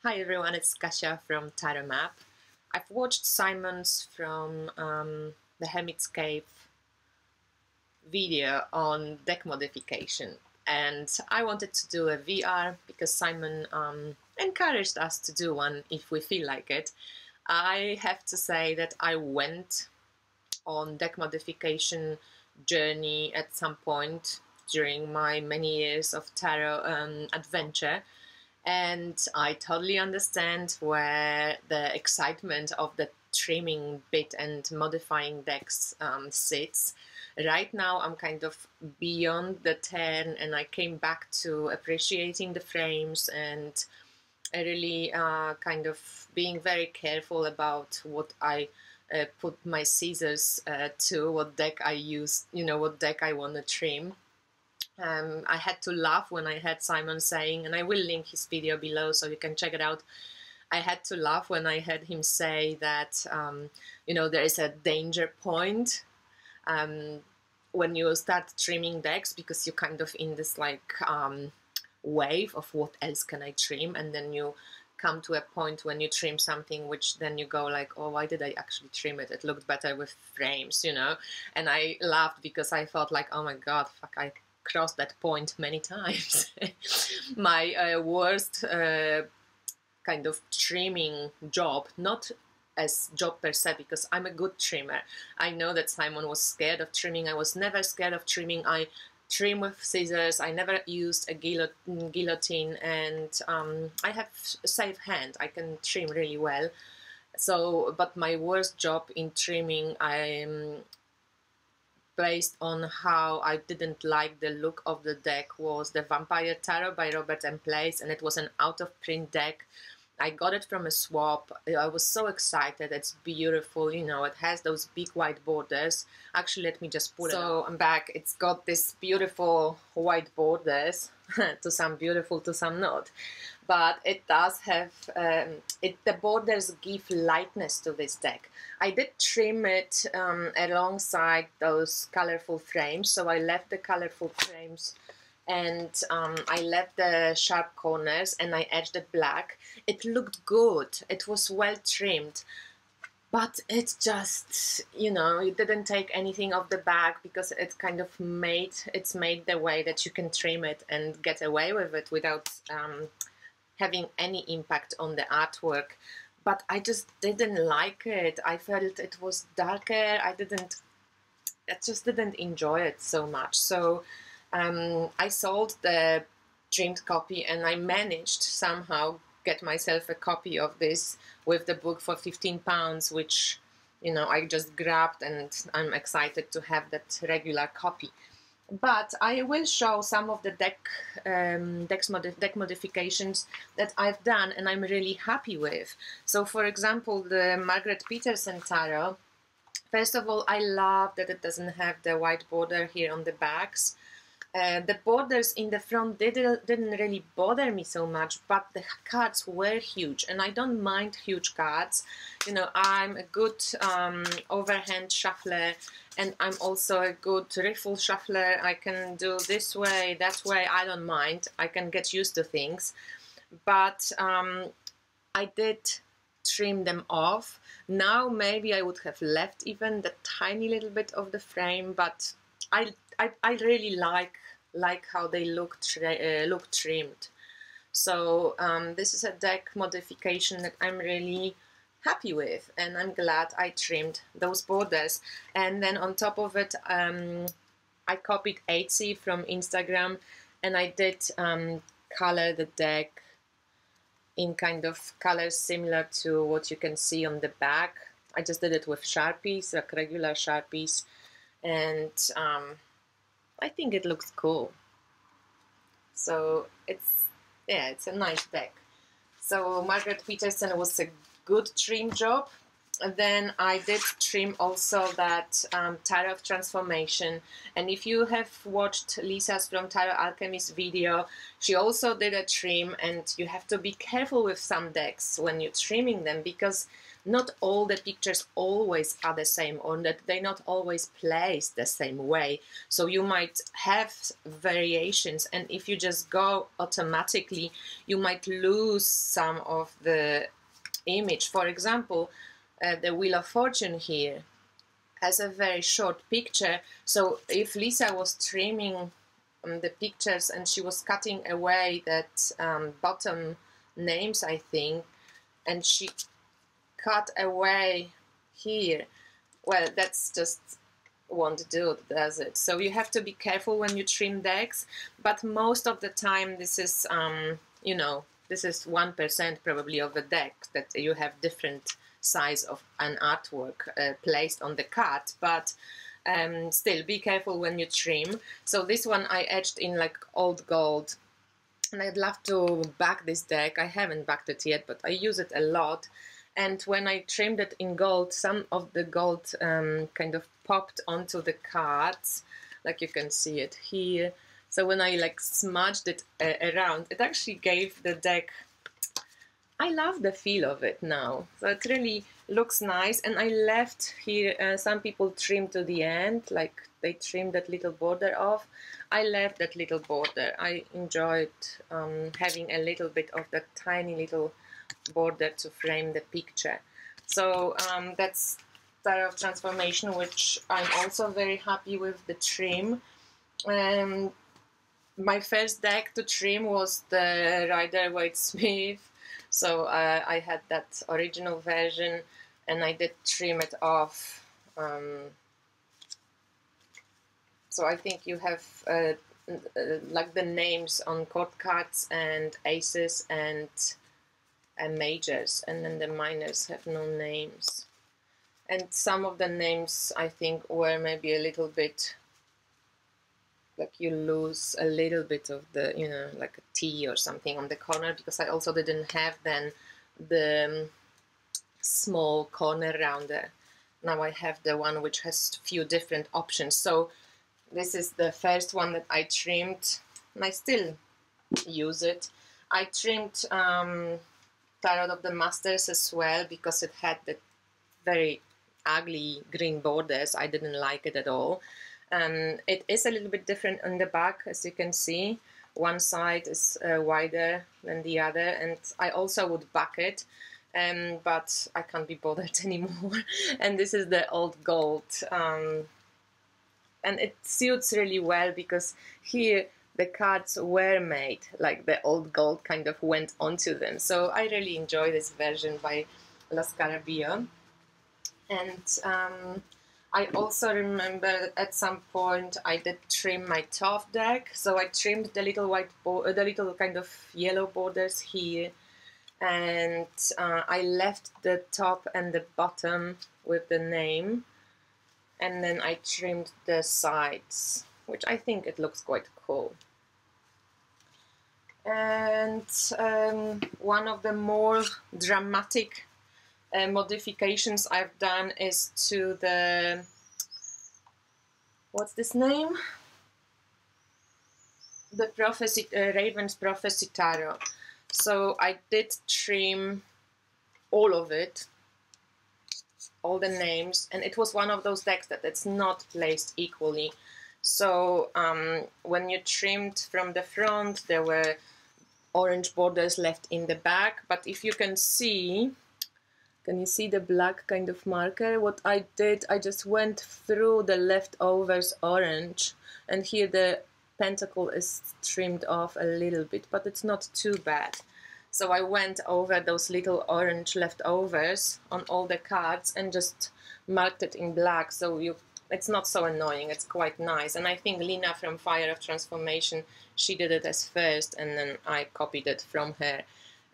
Hi everyone, it's Kasia from Tarot Map. I've watched Simon's from the Hermit's Cave video on deck modification, and I wanted to do a VR because Simon encouraged us to do one if we feel like it. I have to say that I went on deck modification journey at some point during my many years of tarot adventure. And I totally understand where the excitement of the trimming bit and modifying decks sits. Right now I'm kind of beyond the turn, and I came back to appreciating the frames and really kind of being very careful about what I put my scissors to, what deck I use, what deck I want to trim. I had to laugh when I heard Simon saying, and I will link his video below so you can check it out. I had to laugh when I heard him say that, there is a danger point when you start trimming decks, because you're kind of in this wave of what else can I trim, and then you come to a point when you trim something which then you go like, oh, why did I actually trim it? It looked better with frames, And I laughed because I thought like, oh my god, fuck, I crossed that point many times. My worst kind of trimming job, not as job per se, because I'm a good trimmer. I know that Simon was scared of trimming. I was never scared of trimming. I trim with scissors. I never used a guillotine, and I have a safe hand. I can trim really well. So, but my worst job in trimming, based on how I didn't like the look of the deck, was the Vampire Tarot by Robert M. Place, and it was an out-of-print deck. I got it from a swap. I was so excited. It's beautiful, it has those big white borders. Actually, let me just pull it out. So I'm back. It's got this beautiful white borders, to some beautiful, to some not. But it does have, the borders give lightness to this deck. I did trim it alongside those colorful frames, so I left the colorful frames and I left the sharp corners and I edged it black. It looked good, it was well trimmed, but it just, it didn't take anything off the back, because it kind of made the way that you can trim it and get away with it without having any impact on the artwork. But I just didn't like it. I felt it was darker. I just didn't enjoy it so much. So I sold the trimmed copy, and I managed somehow get myself a copy of this with the book for £15, which I just grabbed, and I'm excited to have that regular copy. But I will show some of the deck modifications that I've done and I'm really happy with. So for example, the Margaret Peterson Tarot, first of all, I love that it doesn't have the white border here on the backs. The borders in the front didn't really bother me so much, but the cards were huge, and I don't mind huge cards. I'm a good overhand shuffler, and I'm also a good riffle shuffler. I can do this way, that way, I don't mind. I can get used to things. But I did trim them off. Now maybe I would have left even the tiny little bit of the frame, but I really like how they look trimmed. So this is a deck modification that I'm really happy with, and I'm glad I trimmed those borders. And then on top of it, I copied Etsy from Instagram, and I did color the deck in kind of colors similar to what you can see on the back. I just did it with Sharpies, like regular Sharpies, and I think it looks cool. So it's a nice deck. So Margaret Peterson was a good trim job. then I did trim also that Tarot of Transformation, and if you have watched Lisa's from Tarot Alchemist video, she also did a trim, and you have to be careful with some decks when you're trimming them, because not all the pictures always are the same, or that they're not always placed the same way. So you might have variations, and if you just go automatically, you might lose some of the image. For example, the Wheel of Fortune here has a very short picture. So if Lisa was trimming the pictures and she was cutting away that bottom names, I think, and she cut away here, well, that's just won't do, does it? So you have to be careful when you trim decks, but most of the time this is, you know, this is 1% probably of the deck that you have different size of an artwork placed on the cut, but still be careful when you trim. So this one I etched in like old gold, and I'd love to back this deck. I haven't backed it yet, but I use it a lot. And when I trimmed it in gold, some of the gold kind of popped onto the cards, like you can see it here. So when I like smudged it around, it actually gave the deck, I love the feel of it now. So it really looks nice. And I left here, some people trim to the end, like they trimmed that little border off. I left that little border. I enjoyed having a little bit of that tiny little border to frame the picture. So that's Tarot of Transformation, which I'm also very happy with the trim. My first deck to trim was the Rider-Waite-Smith. So I had that original version, and I did trim it off. So I think you have like the names on court cards and aces and majors, and then the minors have no names. And some of the names I think were maybe a little bit, like you lose a little bit of the, you know, like a T or something on the corner, because I also didn't have then the small corner rounder. Now I have the one which has few different options. So this is the first one that I trimmed, and I still use it. I trimmed Tarot of the Masters as well, because it had the very ugly green borders. I didn't like it at all. It is a little bit different on the back, as you can see. One side is wider than the other, and I also would back it, but I can't be bothered anymore. And this is the old gold, and it suits really well, because here the cards were made, like the old gold kind of went onto them. So I really enjoy this version by Los Carabio. And I also remember at some point I did trim my top deck. So I trimmed the little the little kind of yellow borders here, and I left the top and the bottom with the name, and then I trimmed the sides, which I think it looks quite cool. And one of the more dramatic modifications I've done is to the, what's this name? The Prophecy, Raven's Prophecy Tarot. So I did trim all of it, all the names, and it was one of those decks that it's not placed equally. So when you trimmed from the front, there were orange borders left in the back, but if you can see, can you see the black kind of marker? What I did, I just went through the leftovers orange, and here the pentacle is trimmed off a little bit, but it's not too bad. So I went over those little orange leftovers on all the cards and just marked it in black, so it's not so annoying, it's quite nice. And I think Lina from Fire of Transformation, she did it as first, and then I copied it from her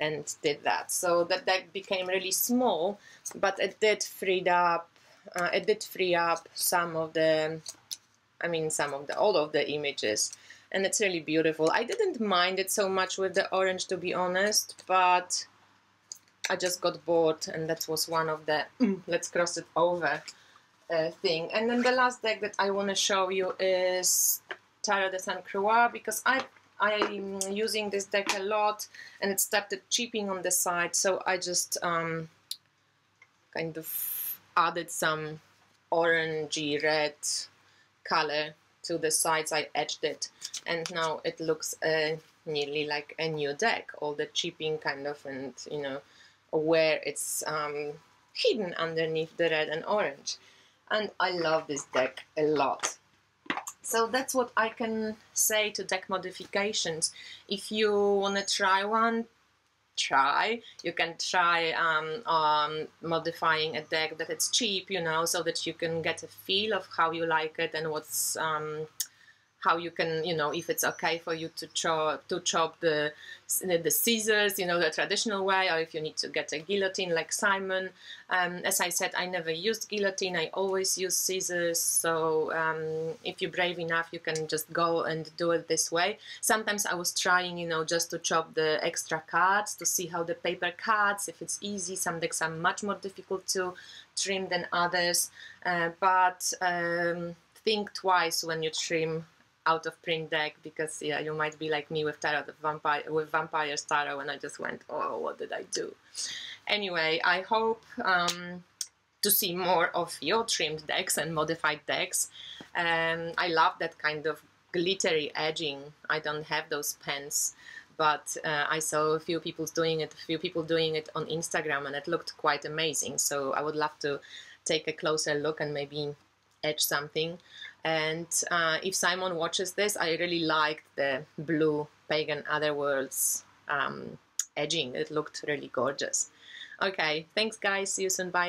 and did that. So that deck became really small, but it did free up some of the, all of the images, and it's really beautiful. I didn't mind it so much with the orange, to be honest, but I just got bored, and that was one of the let's cross it over thing. And then the last deck that I want to show you is Tarot de Saint Croix, because I'm using this deck a lot, and it started chipping on the side, so I just kind of added some orangey red color to the sides. I edged it, and now it looks nearly like a new deck. All the chipping kind of, and you know, where it's hidden underneath the red and orange. And I love this deck a lot. So that's what I can say to deck modifications. If you want to try one, you can try modifying a deck that it's cheap, you know, so that you can get a feel of how you like it, and what's how you can, you know, if it's okay for you to chop the scissors, you know, the traditional way, or if you need to get a guillotine like Simon. As I said, I never used guillotine, I always use scissors, so if you're brave enough, you can just go and do it this way. Sometimes I was trying, you know, just to chop the extra cards to see how the paper cuts, if it's easy. Some decks are much more difficult to trim than others, but think twice when you trim out of print deck, because yeah, you might be like me with Vampire's Tarot, and I just went, oh, what did I do? Anyway, I hope to see more of your trimmed decks and modified decks. I love that kind of glittery edging. I don't have those pens, but I saw a few people doing it on Instagram, and it looked quite amazing. So I would love to take a closer look and maybe edge something. And if Simon watches this, I really liked the blue Pagan Otherworlds edging. It looked really gorgeous. Okay, thanks guys, see you soon, bye.